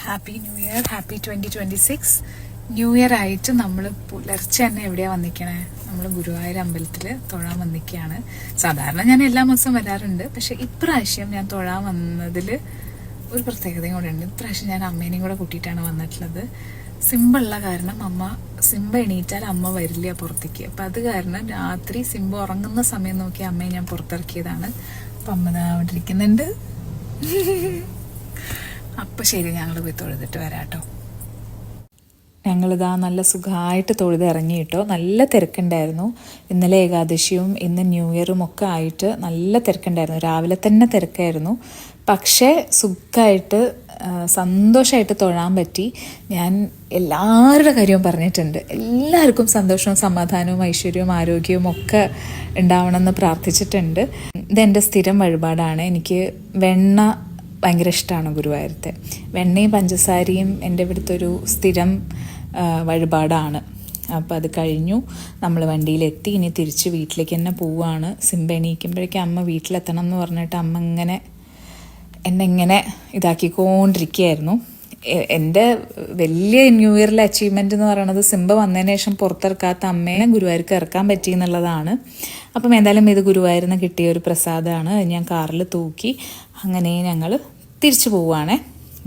Happy new year, happy 2026. New year ആയിട്ട് നമ്മൾ പുലർച്ചെ തന്നെ എവിടെയാണ് വന്നിക്കണേ? നമ്മൾ ഗുരുവായൂർ അമ്പലത്തിൽ തൊഴാൻ വന്നിക്കുകയാണ്. സാധാരണ ഞാൻ എല്ലാ മാസവും വരാറുണ്ട്, പക്ഷെ ഇപ്രാവശ്യം ഞാൻ തൊഴാൻ വന്നതിൽ ഒരു പ്രത്യേകതയും കൂടെ ഉണ്ട്. ഇപ്രാവശ്യം ഞാൻ അമ്മേനെയും കൂടെ കൂട്ടിയിട്ടാണ് വന്നിട്ടുള്ളത്. സിംബുള്ള കാരണം സിംബ എണീറ്റാൽ അമ്മ വരില്ല പുറത്തേക്ക്. അപ്പം അത് കാരണം രാത്രി സിംബ ഉറങ്ങുന്ന സമയം നോക്കി അമ്മയെ ഞാൻ പുറത്തിറക്കിയതാണ്. അപ്പം അമ്മ അവിടെ ഇരിക്കുന്നുണ്ട്. അപ്പം ശരി, ഞങ്ങൾ പോയി തൊഴുതിട്ട് വരാട്ടോ. ഞങ്ങളിതാ നല്ല സുഖമായിട്ട് തൊഴുത് ഇറങ്ങി കേട്ടോ. നല്ല തിരക്കുണ്ടായിരുന്നു. ഇന്നലെ ഏകാദശിയും ഇന്ന് ന്യൂ ഇയറും ഒക്കെ ആയിട്ട് നല്ല തിരക്കുണ്ടായിരുന്നു. രാവിലെ തന്നെ തിരക്കായിരുന്നു. പക്ഷേ സുഖമായിട്ട് സന്തോഷമായിട്ട് തൊഴാൻ പറ്റി. ഞാൻ എല്ലാവരുടെ കാര്യവും പറഞ്ഞിട്ടുണ്ട്. എല്ലാവർക്കും സന്തോഷവും സമാധാനവും ഐശ്വര്യവും ആരോഗ്യവും ഒക്കെ ഉണ്ടാവണമെന്ന് പ്രാർത്ഥിച്ചിട്ടുണ്ട്. ഇതെൻ്റെ സ്ഥിരം വഴിപാടാണ്. എനിക്ക് വെണ്ണ ഭയങ്കര ഇഷ്ടമാണ്. ഗുരുവായൂരത്തെ വെണ്ണയും പഞ്ചസാരയും എൻ്റെ ഇവിടുത്തെ ഒരു സ്ഥിരം വഴിപാടാണ്. അപ്പോൾ അത് കഴിഞ്ഞു, നമ്മൾ വണ്ടിയിലെത്തി. ഇനി തിരിച്ച് വീട്ടിലേക്ക് തന്നെ പോവുകയാണ്. സിംബ എണീക്കുമ്പോഴേക്കും അമ്മ വീട്ടിലെത്തണം എന്ന് പറഞ്ഞിട്ട് അമ്മ എന്നെ ഇങ്ങനെ ഇതാക്കിക്കൊണ്ടിരിക്കുകയായിരുന്നു. എൻ്റെ വലിയ ന്യൂ ഇയറിലെ അച്ചീവ്മെൻ്റ് എന്ന് പറയുന്നത് സിംബ വന്നതിന് ശേഷം പുറത്തിറക്കാത്ത അമ്മേനെ ഗുരുവായൂർക്ക് ഇറക്കാൻ പറ്റി എന്നുള്ളതാണ്. അപ്പം എന്തായാലും ഇത് ഗുരുവായൂരിൽ നിന്ന് കിട്ടിയ ഒരു പ്രസാദമാണ്. ഞാൻ കാറിൽ തൂക്കി അങ്ങനെ ഞങ്ങൾ തിരിച്ചു പോവുകയാണേ.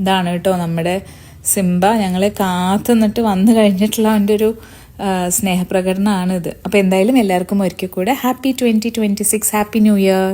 ഇതാണ് കേട്ടോ നമ്മുടെ സിംബ. ഞങ്ങളെ കാത്തുനിന്നിട്ട് വന്നു കഴിഞ്ഞിട്ടുള്ള അവൻ്റെ ഒരു സ്നേഹപ്രകടനമാണിത്. അപ്പോൾ എന്തായാലും എല്ലാവർക്കും ഒരിക്കൽ കൂടെ ഹാപ്പി 2026, ഹാപ്പി ന്യൂ ഇയർ.